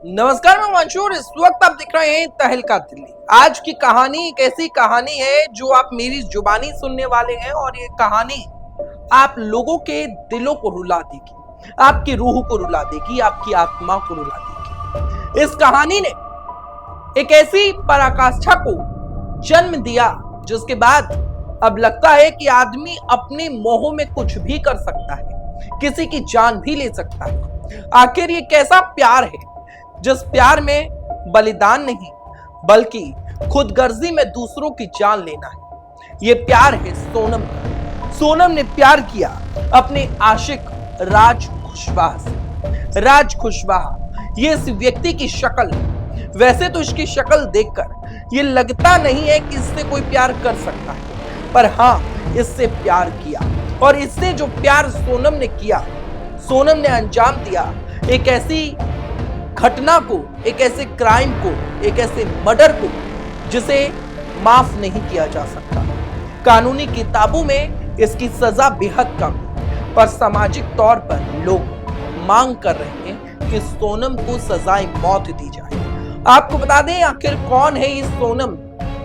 नमस्कार, मैं मंशूर। इस वक्त आप देख रहे हैं तहलका दिल्ली। आज की कहानी एक ऐसी कहानी है जो आप मेरी जुबानी सुनने वाले हैं और ये कहानी आप लोगों के दिलों को रुला देगी, आपकी रूह को रुला देगी, आपकी आत्मा को रुला देगी। इस कहानी ने एक ऐसी पराकाष्ठा को जन्म दिया जिसके बाद अब लगता है कि आदमी अपने मोह में कुछ भी कर सकता है, किसी की जान भी ले सकता है। आखिर ये कैसा प्यार है जिस प्यार में बलिदान नहीं बल्कि खुदगर्जी में दूसरों की जान लेना है। ये प्यार है सोनम का। सोनम ने प्यार किया अपने आशिक राज कुशवाहा से। राज कुशवाहा ये इस व्यक्ति की शक्ल है। वैसे तो इसकी शक्ल देखकर ये लगता नहीं है कि इससे कोई प्यार कर सकता है, पर हाँ, इससे प्यार किया। और इससे जो प्यार सोनम ने किया, सोनम ने अंजाम दिया एक ऐसी घटना को, एक ऐसे क्राइम को, एक ऐसे मर्डर को जिसे माफ नहीं किया जा सकता। कानूनी किताबों में इसकी सजा बेहद कम है, पर सामाजिक तौर पर लोग मांग कर रहे हैं कि सोनम को सजाए मौत दी जाए। आपको बता दें आखिर कौन है ये सोनम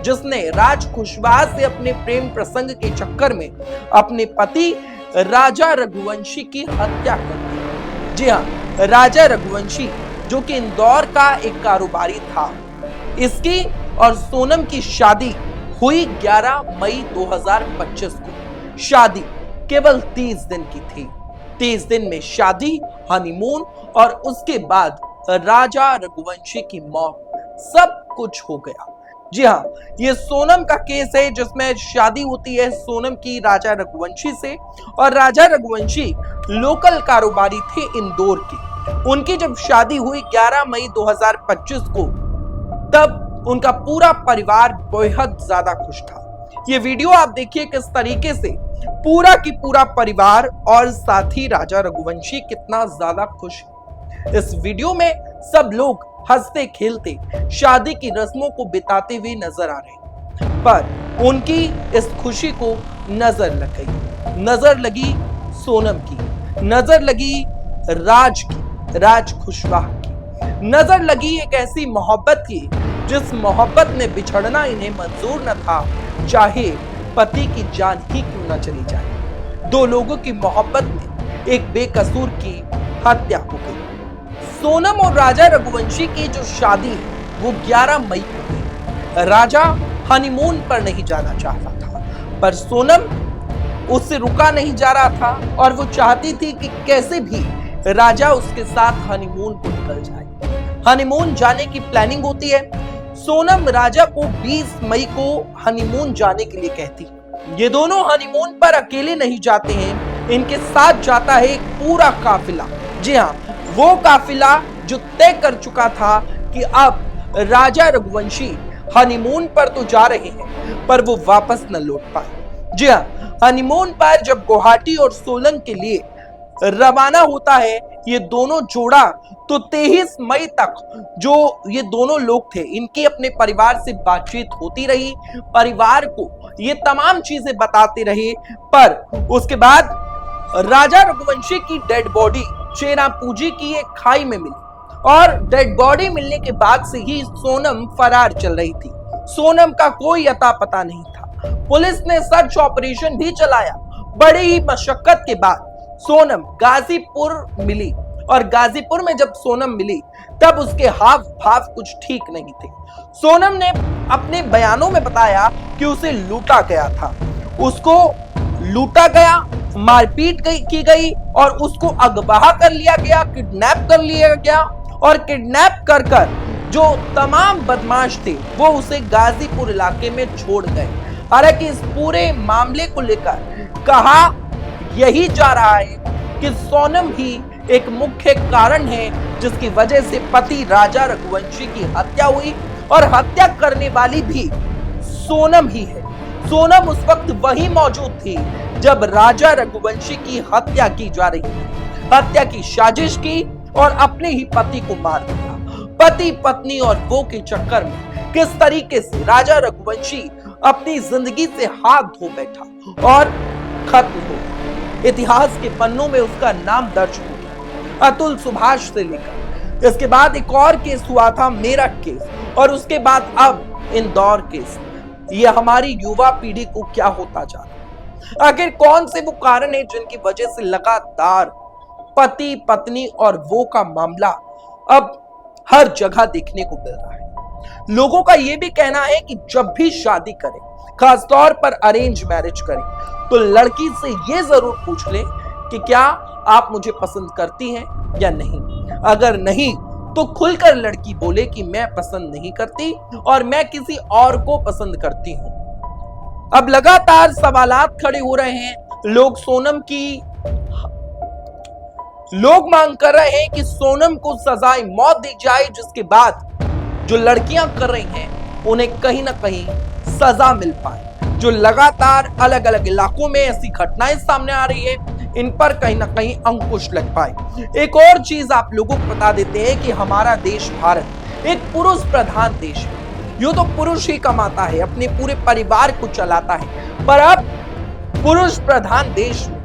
जिसने राज कुशवाहा से अपने प्रेम प्रसंग के चक्कर में अपने पति राजा रघुवंशी की हत्या कर दी। जी हाँ, राजा रघुवंशी जो कि इंदौर का एक कारोबारी था। इसकी और सोनम की शादी हुई 11 मई 2025 को। शादी केवल 30 दिन की थी। 30 दिन में शादी, हनीमून और उसके बाद राजा रघुवंशी की मौत, सब कुछ हो गया। जी हाँ, ये सोनम का केस है जिसमें शादी होती है सोनम की राजा रघुवंशी से। और राजा रघुवंशी लोकल कारोबारी थे इंदौर के। उनकी जब शादी हुई 11 मई 2025 को, तब उनका पूरा परिवार बेहद ज्यादा खुश था। ये वीडियो आप देखिए किस तरीके से पूरा की पूरा परिवार और साथ ही राजा रघुवंशी कितना ज्यादा खुश है। इस वीडियो में सब लोग हंसते खेलते शादी की रस्मों को बिताते हुए नजर आ रहे हैं, पर उनकी इस खुशी को नजर लग गई। नजर लगी सोनम की, नजर लगी राज की, राज कुशवाहा की, नजर लगी एक ऐसी मोहब्बत की जिस मोहब्बत में बिछड़ना इन्हें मंजूर न था, चाहे पति की जान ही क्यों न चली जाए। दो लोगों की मोहब्बत में एक बेकसूर की हत्या हो गई। सोनम और राजा रघुवंशी की जो शादी है वो 11 मई को हुई। राजा हनीमून पर नहीं जाना चाहता था, पर सोनम उससे रुका नहीं जा रहा था और वो चाहती थी कि कैसे भी राजा उसके साथ हनीमून को निकल जाए। हनीमून जाने की प्लानिंग होती है। सोनम राजा को 20 मई को हनीमून जाने के लिए कहती। ये दोनों हनीमून पर अकेले नहीं जाते हैं, इनके साथ जाता है एक पूरा काफिला। जी हाँ, वो काफिला जो तय कर चुका था कि अब राजा रघुवंशी हनीमून पर तो जा रहे हैं पर वो वापस न लौट पाए। जी हाँ, हनीमून पर जब गुवाहाटी और सोलन के लिए रवाना होता है ये दोनों जोड़ा, तो 23 मई तक जो ये दोनों लोग थे इनकी अपने परिवार से बातचीत होती रही। परिवार को ये तमाम चीजें बताते रहे, पर उसके बाद राजा रघुवंशी की डेड बॉडी चेरापूंजी की एक खाई में मिली और डेड बॉडी मिलने के बाद से ही सोनम फरार चल रही थी। सोनम का कोई अता पता नहीं था। पुलिस ने सर्च ऑपरेशन भी चलाया। बड़ी ही मशक्कत के बाद सोनम गाजीपुर मिली और गाजीपुर में जब सोनम मिली तब उसके हाव भाव कुछ ठीक नहीं थे। सोनम ने अपने बयानों में बताया कि उसे लूटा गया था, उसको लूटा गया, मारपीट की गई और उसको अगवा कर लिया गया, किडनैप कर लिया गया और किडनैप कर जो तमाम बदमाश थे वो उसे गाजीपुर इलाके में छोड़ गए। हालांकि इस पूरे मामले को लेकर कहा यही जा रहा है कि सोनम ही एक मुख्य कारण है जिसकी वजह से पति राजा रघुवंशी की हत्या हुई और हत्या करने वाली भी सोनम ही है। सोनम उस वक्त वही मौजूद थी जब राजा रघुवंशी की हत्या की जा रही थी। हत्या की साजिश की और अपने ही पति को मार दिया। पति पत्नी और वो के चक्कर में किस तरीके से राजा रघुवंशी अपनी जिंदगी से हाथ धो बैठा और खत्म हो गया। इतिहास के पन्नों में उसका नाम दर्ज हो गया। अतुल सुभाष से लेकर इसके बाद एक और केस हुआ था, मेरठ केस, और उसके बाद अब इंदौर केस। ये हमारी युवा पीढ़ी को क्या होता जा रहा है? आखिर कौन से वो कारण है जिनकी वजह से लगातार पति पत्नी और वो का मामला अब हर जगह देखने को मिल रहा है? लोगों का यह भी कहना है कि जब भी शादी करें, खासतौर पर अरेंज मैरिज करें, तो लड़की से यह जरूर पूछ लें कि क्या आप मुझे पसंद करती हैं या नहीं। अगर नहीं तो खुलकर लड़की बोले कि मैं पसंद नहीं करती और मैं किसी और को पसंद करती हूं। अब लगातार सवालात खड़े हो रहे हैं। लोग मांग कर रहे हैं कि सोनम को सजाए मौत दी जाए, जिसके बाद जो लड़कियां कर रही हैं उन्हें कहीं ना कहीं सजा मिल पाए। जो लगातार अलग अलग इलाकों में ऐसी घटनाएं सामने आ रही है, इन पर कहीं ना कहीं अंकुश लग पाए। एक और चीज आप लोगों को बता देते हैं कि हमारा देश भारत एक पुरुष प्रधान देश है। यूं तो पुरुष ही कमाता है, अपने पूरे परिवार को चलाता है, पर अब पुरुष प्रधान देश में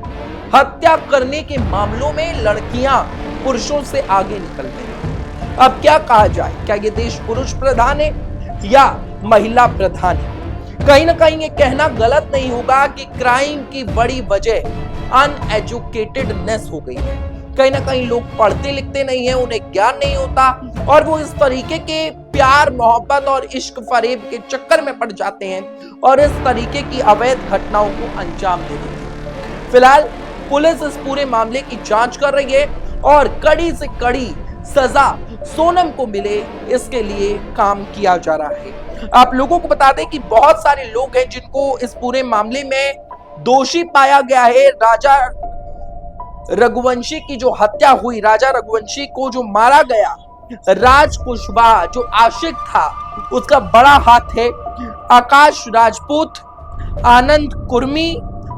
हत्या करने के मामलों में लड़कियां पुरुषों से आगे निकल गई। अब क्या कहा जाए, क्या ये देश पुरुष प्रधान है या महिला प्रधान है? कहीं ना कहीं ये कहना गलत नहीं होगा कि क्राइम की बड़ी वजह अनएजुकेटेडनेस हो गई है। कहीं ना कहीं लोग पढ़ते लिखते नहीं है, उन्हें ज्ञान नहीं होता और वो इस तरीके के प्यार मोहब्बत और इश्क फरेब के चक्कर में पड़ जाते हैं और इस तरीके की अवैध घटनाओं को अंजाम दे देते हैं। फिलहाल पुलिस इस पूरे मामले की जांच कर रही है और कड़ी से कड़ी सजा सोनम को मिले, इसके लिए काम किया जा रहा है। आप लोगों को बता दें कि बहुत सारे लोग हैं जिनको इस पूरे मामले में दोषी पाया गया है। राजा रघुवंशी की जो हत्या हुई, राजा रघुवंशी को जो मारा गया, राज कुशवाहा जो आशिक था, उसका बड़ा हाथ है। आकाश राजपूत, आनंद कुर्मी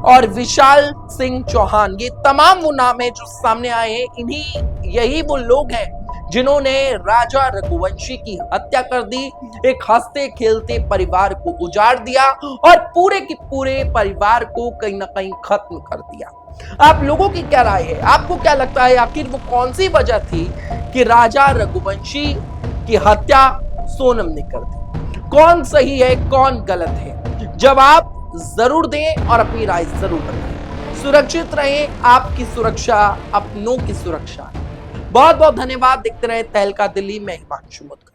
और विशाल सिंह चौहान, ये तमाम वो नाम है जो सामने आए हैं। यही वो लोग हैं जिन्होंने राजा रघुवंशी की हत्या कर दी, एक हंसते खेलते परिवार को उजाड़ दिया और पूरे के पूरे परिवार को कहीं ना कहीं खत्म कर दिया। आप लोगों की क्या राय है? आपको क्या लगता है आखिर वो कौन सी वजह थी कि राजा रघुवंशी की हत्या सोनम ने कर दी? कौन सही है, कौन गलत है? जवाब जरूर दें और अपनी राय जरूर बताएं। सुरक्षित रहें, आपकी सुरक्षा अपनों की सुरक्षा। बहुत बहुत धन्यवाद। देखते रहे तहलका दिल्ली में। हिमांशु मुद्गल।